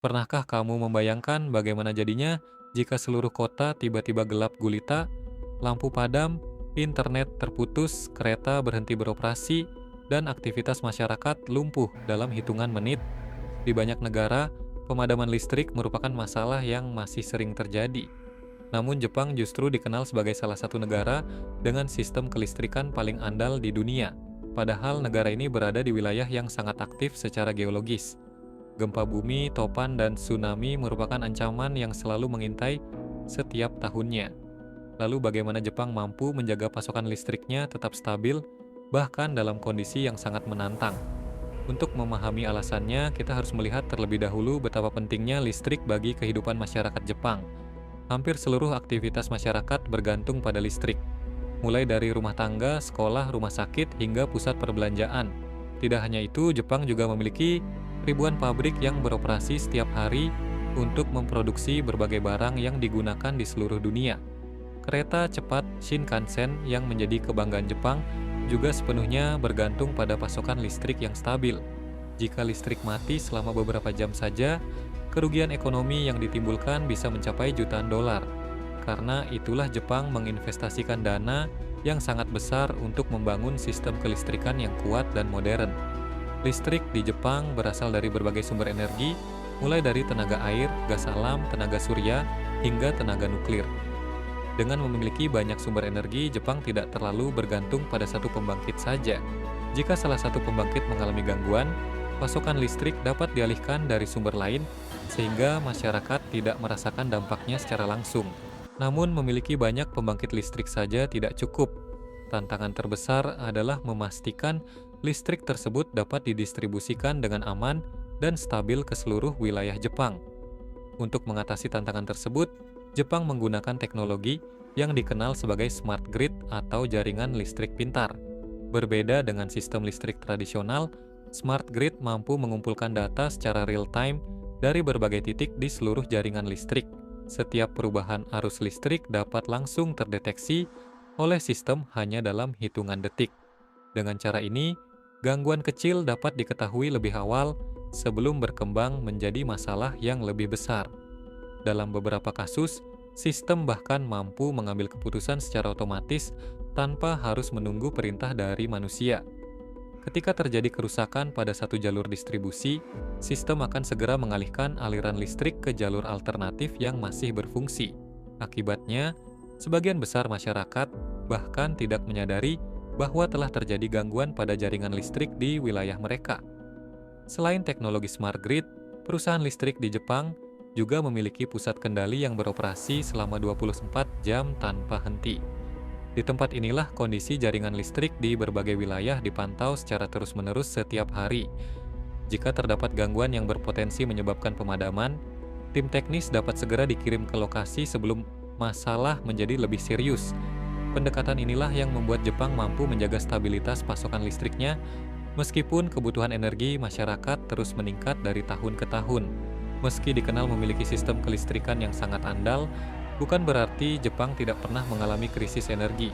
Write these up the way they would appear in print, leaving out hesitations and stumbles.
Pernahkah kamu membayangkan bagaimana jadinya jika seluruh kota tiba-tiba gelap gulita, lampu padam, internet terputus, kereta berhenti beroperasi, dan aktivitas masyarakat lumpuh dalam hitungan menit? Di banyak negara, pemadaman listrik merupakan masalah yang masih sering terjadi. Namun Jepang justru dikenal sebagai salah satu negara dengan sistem kelistrikan paling andal di dunia. Padahal negara ini berada di wilayah yang sangat aktif secara geologis. Gempa bumi, topan, dan tsunami merupakan ancaman yang selalu mengintai setiap tahunnya. Lalu bagaimana Jepang mampu menjaga pasokan listriknya tetap stabil, bahkan dalam kondisi yang sangat menantang? Untuk memahami alasannya, kita harus melihat terlebih dahulu betapa pentingnya listrik bagi kehidupan masyarakat Jepang. Hampir seluruh aktivitas masyarakat bergantung pada listrik, mulai dari rumah tangga, sekolah, rumah sakit, hingga pusat perbelanjaan. Tidak hanya itu, Jepang juga memiliki ribuan pabrik yang beroperasi setiap hari untuk memproduksi berbagai barang yang digunakan di seluruh dunia. Kereta cepat Shinkansen yang menjadi kebanggaan Jepang juga sepenuhnya bergantung pada pasokan listrik yang stabil. Jika listrik mati selama beberapa jam saja, kerugian ekonomi yang ditimbulkan bisa mencapai jutaan dolar. Karena itulah Jepang menginvestasikan dana yang sangat besar untuk membangun sistem kelistrikan yang kuat dan modern. Listrik di Jepang berasal dari berbagai sumber energi, mulai dari tenaga air, gas alam, tenaga surya, hingga tenaga nuklir. Dengan memiliki banyak sumber energi, Jepang tidak terlalu bergantung pada satu pembangkit saja. Jika salah satu pembangkit mengalami gangguan, pasokan listrik dapat dialihkan dari sumber lain, sehingga masyarakat tidak merasakan dampaknya secara langsung. Namun, memiliki banyak pembangkit listrik saja tidak cukup. Tantangan terbesar adalah memastikan listrik tersebut dapat didistribusikan dengan aman dan stabil ke seluruh wilayah Jepang. Untuk mengatasi tantangan tersebut, Jepang menggunakan teknologi yang dikenal sebagai smart grid atau jaringan listrik pintar. Berbeda dengan sistem listrik tradisional, smart grid mampu mengumpulkan data secara real-time dari berbagai titik di seluruh jaringan listrik. Setiap perubahan arus listrik dapat langsung terdeteksi oleh sistem hanya dalam hitungan detik. Dengan cara ini, gangguan kecil dapat diketahui lebih awal sebelum berkembang menjadi masalah yang lebih besar. Dalam beberapa kasus, sistem bahkan mampu mengambil keputusan secara otomatis tanpa harus menunggu perintah dari manusia. Ketika terjadi kerusakan pada satu jalur distribusi, sistem akan segera mengalihkan aliran listrik ke jalur alternatif yang masih berfungsi. Akibatnya, sebagian besar masyarakat bahkan tidak menyadari bahwa telah terjadi gangguan pada jaringan listrik di wilayah mereka. Selain teknologi smart grid, perusahaan listrik di Jepang juga memiliki pusat kendali yang beroperasi selama 24 jam tanpa henti. Di tempat inilah kondisi jaringan listrik di berbagai wilayah dipantau secara terus-menerus setiap hari. Jika terdapat gangguan yang berpotensi menyebabkan pemadaman, tim teknis dapat segera dikirim ke lokasi sebelum masalah menjadi lebih serius. Pendekatan inilah yang membuat Jepang mampu menjaga stabilitas pasokan listriknya meskipun kebutuhan energi masyarakat terus meningkat dari tahun ke tahun. Meski dikenal memiliki sistem kelistrikan yang sangat andal, bukan berarti Jepang tidak pernah mengalami krisis energi.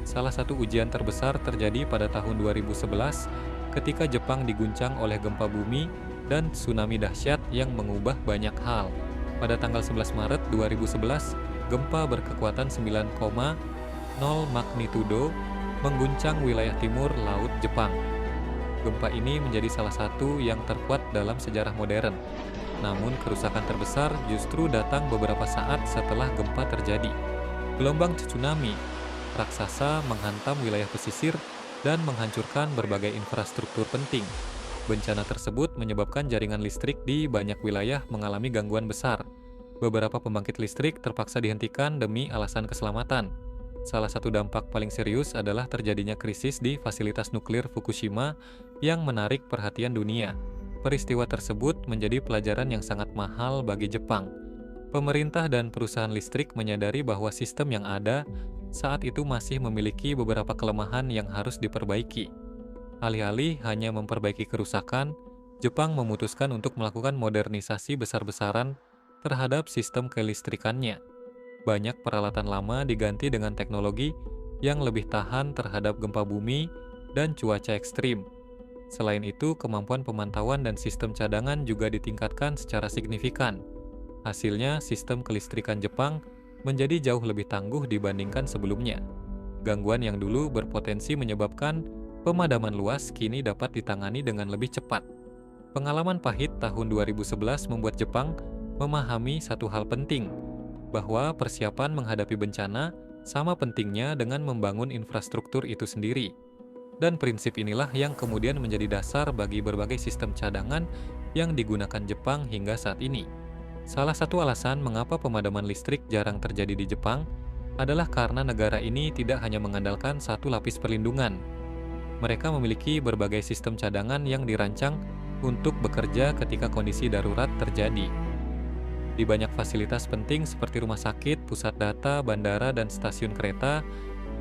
Salah satu ujian terbesar terjadi pada tahun 2011 ketika Jepang diguncang oleh gempa bumi dan tsunami dahsyat yang mengubah banyak hal. Pada tanggal 11 Maret 2011, gempa berkekuatan 9,0 magnitudo mengguncang wilayah timur laut Jepang. Gempa ini menjadi salah satu yang terkuat dalam sejarah modern. Namun kerusakan terbesar justru datang beberapa saat setelah gempa terjadi. Gelombang tsunami raksasa menghantam wilayah pesisir dan menghancurkan berbagai infrastruktur penting. Bencana tersebut menyebabkan jaringan listrik di banyak wilayah mengalami gangguan besar. Beberapa pembangkit listrik terpaksa dihentikan demi alasan keselamatan. Salah satu dampak paling serius adalah terjadinya krisis di fasilitas nuklir Fukushima yang menarik perhatian dunia. Peristiwa tersebut menjadi pelajaran yang sangat mahal bagi Jepang. Pemerintah dan perusahaan listrik menyadari bahwa sistem yang ada saat itu masih memiliki beberapa kelemahan yang harus diperbaiki. Alih-alih hanya memperbaiki kerusakan, Jepang memutuskan untuk melakukan modernisasi besar-besaran terhadap sistem kelistrikannya. Banyak peralatan lama diganti dengan teknologi yang lebih tahan terhadap gempa bumi dan cuaca ekstrim. Selain itu, kemampuan pemantauan dan sistem cadangan juga ditingkatkan secara signifikan. Hasilnya, sistem kelistrikan Jepang menjadi jauh lebih tangguh dibandingkan sebelumnya. Gangguan yang dulu berpotensi menyebabkan pemadaman luas kini dapat ditangani dengan lebih cepat. Pengalaman pahit tahun 2011 membuat Jepang memahami satu hal penting, bahwa persiapan menghadapi bencana sama pentingnya dengan membangun infrastruktur itu sendiri. Dan prinsip inilah yang kemudian menjadi dasar bagi berbagai sistem cadangan yang digunakan Jepang hingga saat ini. Salah satu alasan mengapa pemadaman listrik jarang terjadi di Jepang adalah karena negara ini tidak hanya mengandalkan satu lapis perlindungan. Mereka memiliki berbagai sistem cadangan yang dirancang untuk bekerja ketika kondisi darurat terjadi. Di banyak fasilitas penting seperti rumah sakit, pusat data, bandara, dan stasiun kereta,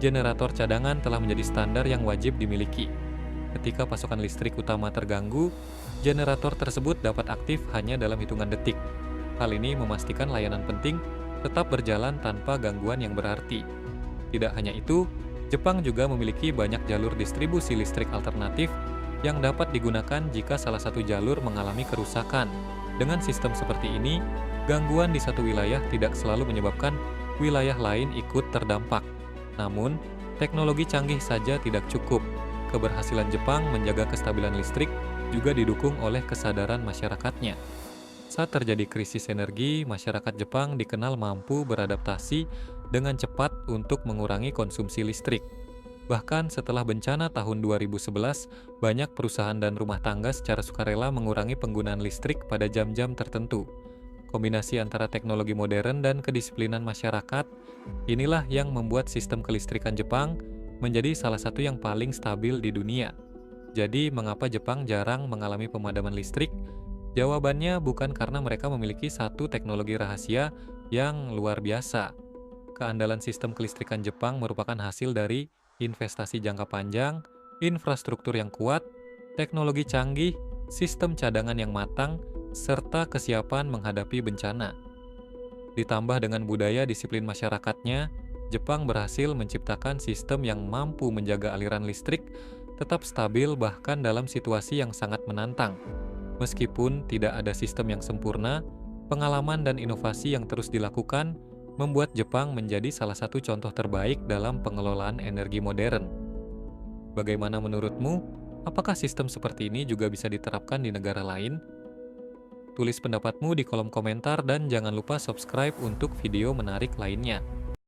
generator cadangan telah menjadi standar yang wajib dimiliki. Ketika pasokan listrik utama terganggu, generator tersebut dapat aktif hanya dalam hitungan detik. Hal ini memastikan layanan penting tetap berjalan tanpa gangguan yang berarti. Tidak hanya itu, Jepang juga memiliki banyak jalur distribusi listrik alternatif yang dapat digunakan jika salah satu jalur mengalami kerusakan. Dengan sistem seperti ini, gangguan di satu wilayah tidak selalu menyebabkan wilayah lain ikut terdampak. Namun, teknologi canggih saja tidak cukup. Keberhasilan Jepang menjaga kestabilan listrik juga didukung oleh kesadaran masyarakatnya. Saat terjadi krisis energi, masyarakat Jepang dikenal mampu beradaptasi dengan cepat untuk mengurangi konsumsi listrik. Bahkan setelah bencana tahun 2011, banyak perusahaan dan rumah tangga secara sukarela mengurangi penggunaan listrik pada jam-jam tertentu. Kombinasi antara teknologi modern dan kedisiplinan masyarakat, inilah yang membuat sistem kelistrikan Jepang menjadi salah satu yang paling stabil di dunia. Jadi, mengapa Jepang jarang mengalami pemadaman listrik? Jawabannya bukan karena mereka memiliki satu teknologi rahasia yang luar biasa. Keandalan sistem kelistrikan Jepang merupakan hasil dari investasi jangka panjang, infrastruktur yang kuat, teknologi canggih, sistem cadangan yang matang, serta kesiapan menghadapi bencana. Ditambah dengan budaya disiplin masyarakatnya, Jepang berhasil menciptakan sistem yang mampu menjaga aliran listrik tetap stabil bahkan dalam situasi yang sangat menantang. Meskipun tidak ada sistem yang sempurna, pengalaman dan inovasi yang terus dilakukan membuat Jepang menjadi salah satu contoh terbaik dalam pengelolaan energi modern. Bagaimana menurutmu? Apakah sistem seperti ini juga bisa diterapkan di negara lain? Tulis pendapatmu di kolom komentar dan jangan lupa subscribe untuk video menarik lainnya.